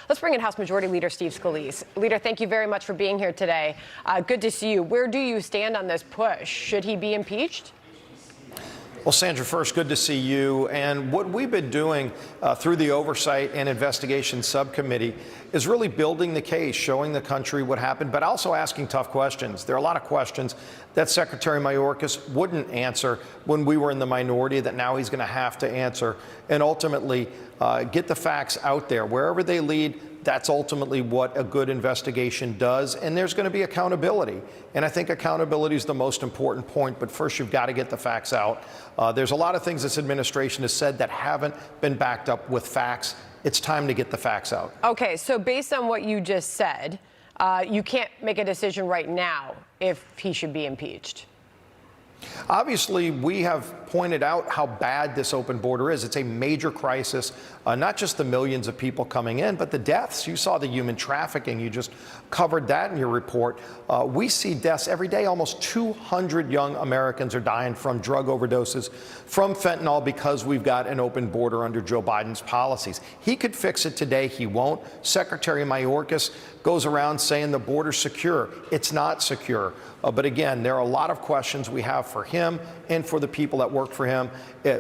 Let's bring in House Majority Leader Steve Scalise. Leader, thank you very much for being here today. Good to see you. Where do you stand on this push? Should he be impeached? Well, Sandra, first, good to see you. And what we've been doing through the Oversight and Investigation Subcommittee is really building the case, showing the country what happened, but also asking tough questions. There are a lot of questions that Secretary Mayorkas wouldn't answer when we were in the minority that now he's going to have to answer, and ultimately get the facts out there. Wherever they lead, that's ultimately what a good investigation does, and there's going to be accountability. And I think accountability is the most important point, but first you've got to get the facts out. There's a lot of things this administration has said that haven't been backed up with facts. It's time to get the facts out. Okay, so based on what you just said, you can't make a decision right now if he should be impeached. Obviously, we have pointed out how bad this open border is. It's a major crisis, not just the millions of people coming in, but the deaths. You saw the human trafficking. You just covered that in your report. We see deaths every day. Almost 200 young Americans are dying from drug overdoses, from fentanyl, because we've got an open border under Joe Biden's policies. He could fix it today. He won't. Secretary Mayorkas goes around saying the border's secure. It's not secure. But again, there are a lot of questions we have for him and for the people that work for him.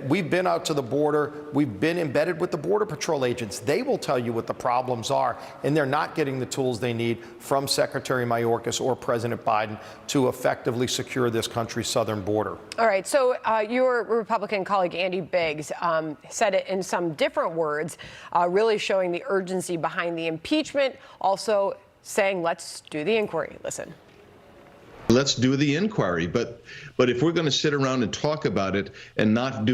We've been out to the border. We've been embedded with the Border Patrol agents. They will tell you what the problems are, and they're not getting the tools they need from Secretary Mayorkas or President Biden to effectively secure this country's southern border. All right, so your Republican colleague Andy Biggs said it in some different words, really showing the urgency behind the impeachment, also saying, let's do the inquiry. Listen. Let's do the inquiry, but if we're going to sit around and talk about it and not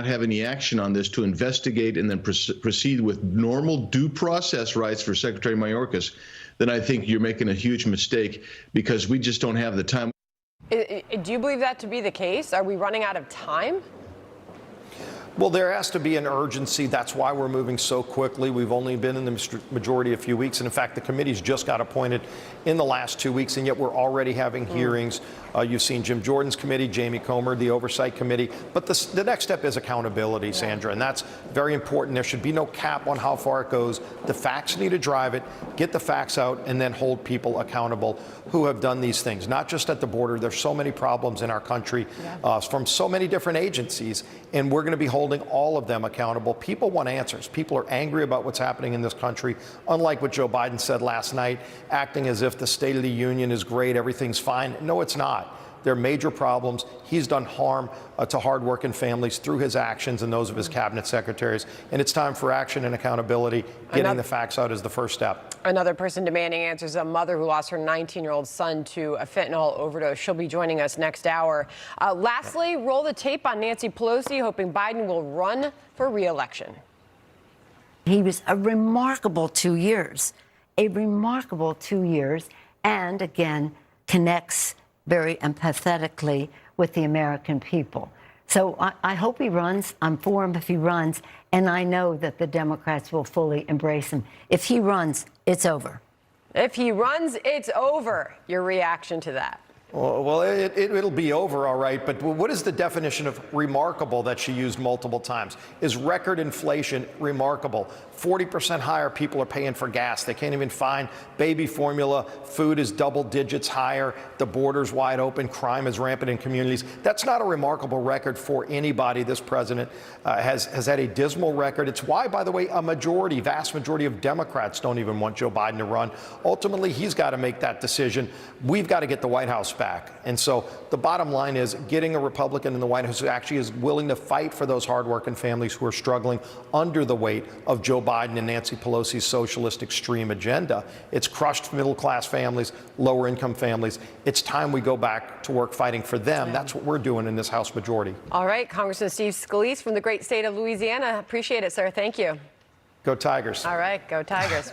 have any action on this to investigate and then proceed with normal due process rights for Secretary Mayorkas, then I think you're making a huge mistake, because we just don't have the time. Do you believe that to be the case? Are we running out of time? Well, there has to be an urgency. That's why we're moving so quickly. We've only been in the majority a few weeks. And in fact, the committee's just got appointed in the last 2 weeks, and yet we're already having hearings. You've seen Jim Jordan's committee, Jamie Comer, the Oversight Committee. But the next step is accountability, Sandra, and that's very important. There should be no cap on how far it goes. The facts need to drive it, get the facts out, and then hold people accountable who have done these things, not just at the border. There's so many problems in our country from so many different agencies, and we're going to be holding all of them accountable. People want answers. People are angry about what's happening in this country, unlike what Joe Biden said last night, acting as if the State of the Union is great, everything's fine. No, it's not. There are major problems. He's done harm to hardworking families through his actions and those of his cabinet secretaries. And it's time for action and accountability. Getting the facts out is the first step. Another person demanding answers, a mother who lost her 19-year-old son to a fentanyl overdose. She'll be joining us next hour. Lastly, roll the tape on Nancy Pelosi, hoping Biden will run for re-election. He was a remarkable 2 years, and again, connects very empathetically with the American people. So I hope he runs. I'm for him if he runs. And I know that the Democrats will fully embrace him. If he runs, it's over. If he runs, it's over. Your reaction to that? Well, it'll be over, all right, but what is the definition of remarkable that she used multiple times? Is record inflation remarkable? 40% higher people are paying for gas. They can't even find baby formula. Food is double digits higher. The border's wide open. Crime is rampant in communities. That's not a remarkable record for anybody. This president has had a dismal record. It's why, by the way, vast majority of Democrats don't even want Joe Biden to run. Ultimately, he's got to make that decision. We've got to get the White House back. And so the bottom line is getting a Republican in the White House who actually is willing to fight for those hardworking families who are struggling under the weight of Joe Biden and Nancy Pelosi's socialist extreme agenda. It's crushed middle-class families, lower-income families. It's time we go back to work fighting for them. That's what we're doing in this House majority. All right, Congressman Steve Scalise from the great state of Louisiana. Appreciate it, sir. Thank you. Go Tigers. All right, go Tigers.